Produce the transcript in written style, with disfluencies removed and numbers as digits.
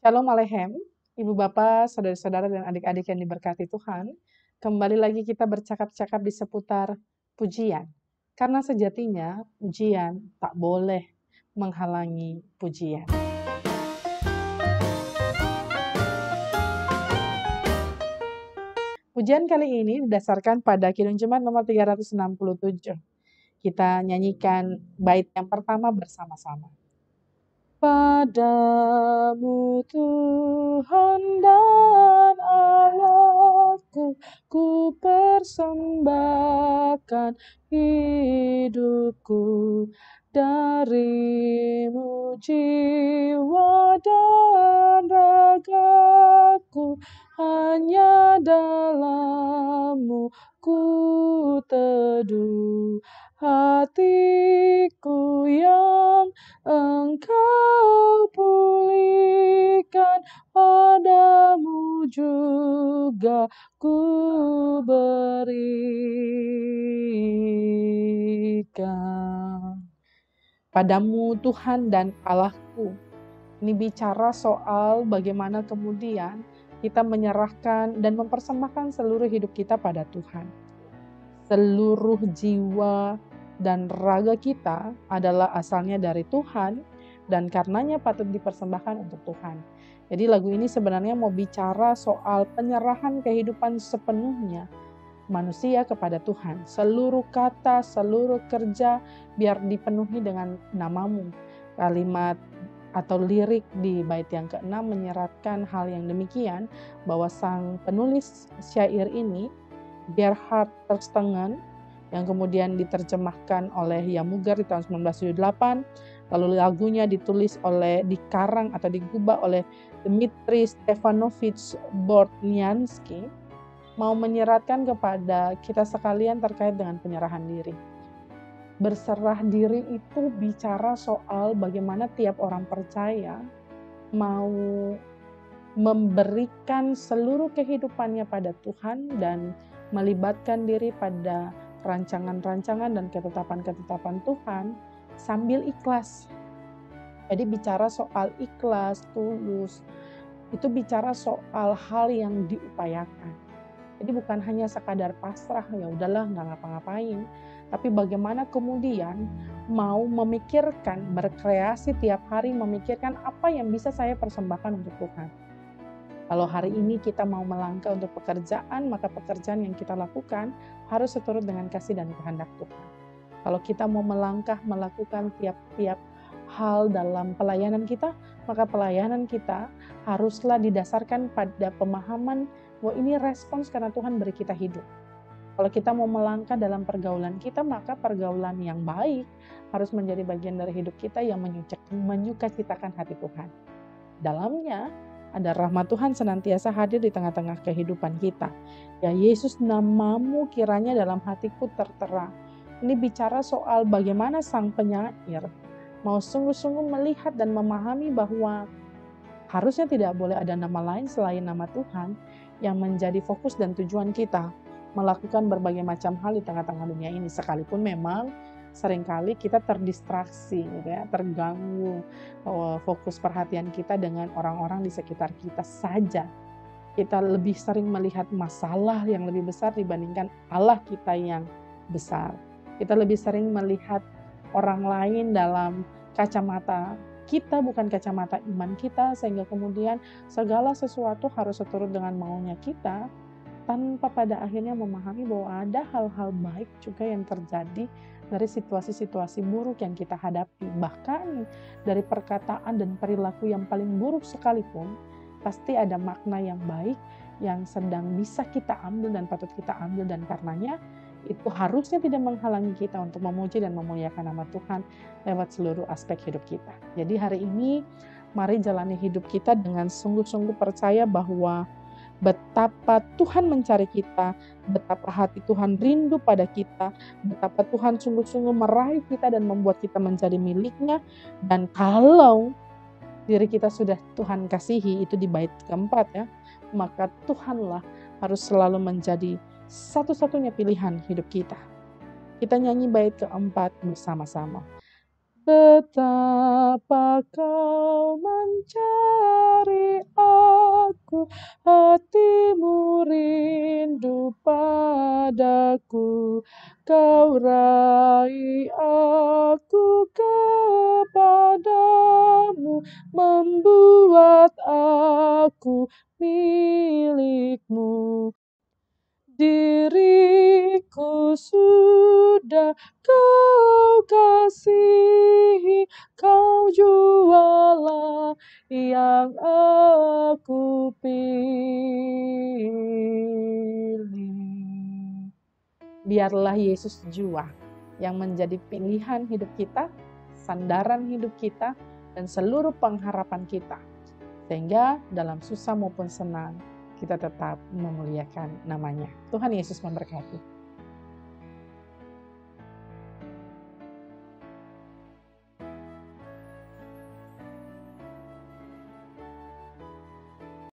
Shalom Alehem, Ibu Bapak, Saudara-saudara dan adik-adik yang diberkati Tuhan. Kembali lagi kita bercakap-cakap di seputar pujian. Karena sejatinya pujian tak boleh menghalangi pujian. Pujian kali ini didasarkan pada Kidung Jemaat nomor 367. Kita nyanyikan bait yang pertama bersama-sama. Padamu Tuhan dan Allahku, ku persembahkan hidupku. Darimu jiwa dan ragaku, hanya dalam-Mu ku teduh. Hatiku yang Engkau pulihkan, padamu juga ku berikan. Padamu Tuhan dan Allahku. Ini bicara soal bagaimana kemudian kita menyerahkan dan mempersembahkan seluruh hidup kita pada Tuhan. Seluruh jiwa dan raga kita adalah asalnya dari Tuhan dan karenanya patut dipersembahkan untuk Tuhan. Jadi lagu ini sebenarnya mau bicara soal penyerahan kehidupan sepenuhnya manusia kepada Tuhan. Seluruh kata, seluruh kerja biar dipenuhi dengan nama-Mu. Kalimat atau lirik di bait yang ke-6 menyeratkan hal yang demikian, bahwa sang penulis syair ini, Gerhard Terstegen, yang kemudian diterjemahkan oleh Yamuger di tahun 1978, lalu lagunya dikarang atau digubah oleh Dmitri Stefanovich Bortniansky, mau menyeratkan kepada kita sekalian terkait dengan penyerahan diri. Berserah diri itu bicara soal bagaimana tiap orang percaya mau memberikan seluruh kehidupannya pada Tuhan dan melibatkan diri pada rancangan-rancangan dan ketetapan-ketetapan Tuhan sambil ikhlas. Jadi bicara soal ikhlas, tulus, itu bicara soal hal yang diupayakan. Jadi bukan hanya sekadar pasrah, ya udahlah nggak ngapa-ngapain, tapi bagaimana kemudian mau memikirkan, berkreasi tiap hari, memikirkan apa yang bisa saya persembahkan untuk Tuhan. Kalau hari ini kita mau melangkah untuk pekerjaan, maka pekerjaan yang kita lakukan harus seturut dengan kasih dan kehendak Tuhan. Kalau kita mau melangkah melakukan tiap-tiap hal dalam pelayanan kita, maka pelayanan kita haruslah didasarkan pada pemahaman bahwa ini respons karena Tuhan beri kita hidup. Kalau kita mau melangkah dalam pergaulan kita, maka pergaulan yang baik harus menjadi bagian dari hidup kita yang menyukacitakan hati Tuhan. Dalamnya ada rahmat Tuhan senantiasa hadir di tengah-tengah kehidupan kita. Ya Yesus, nama-Mu kiranya dalam hatiku tertera. Ini bicara soal bagaimana sang penyair mau sungguh-sungguh melihat dan memahami bahwa harusnya tidak boleh ada nama lain selain nama Tuhan yang menjadi fokus dan tujuan kita melakukan berbagai macam hal di tengah-tengah dunia ini. Sekalipun memang seringkali kita terdistraksi, gitu ya, terganggu fokus perhatian kita dengan orang-orang di sekitar kita saja. Kita lebih sering melihat masalah yang lebih besar dibandingkan Allah kita yang besar. Kita lebih sering melihat orang lain dalam kacamata kita, bukan kacamata iman kita, sehingga kemudian segala sesuatu harus seturut dengan maunya kita, tanpa pada akhirnya memahami bahwa ada hal-hal baik juga yang terjadi dari situasi-situasi buruk yang kita hadapi. Bahkan dari perkataan dan perilaku yang paling buruk sekalipun, pasti ada makna yang baik yang sedang bisa kita ambil dan patut kita ambil, dan karenanya itu harusnya tidak menghalangi kita untuk memuji dan memuliakan nama Tuhan lewat seluruh aspek hidup kita. Jadi hari ini mari jalani hidup kita dengan sungguh-sungguh percaya bahwa betapa Tuhan mencari kita, betapa hati Tuhan rindu pada kita, betapa Tuhan sungguh-sungguh meraih kita dan membuat kita menjadi miliknya. Dan kalau diri kita sudah Tuhan kasihi, itu di bait keempat ya, maka Tuhanlah harus selalu menjadi satu-satunya pilihan hidup kita. Kita nyanyi bait keempat bersama-sama. Betapa kau mencari aku, hatimu rindu padaku. Kau raih aku kepadamu, membuat aku milikmu. Diriku sudah kau kasihi, kau jualah yang aku pilih. Biarlah Yesus jua yang menjadi pilihan hidup kita, sandaran hidup kita, dan seluruh pengharapan kita. Sehingga dalam susah maupun senang, kita tetap memuliakan namanya. Tuhan Yesus memberkati.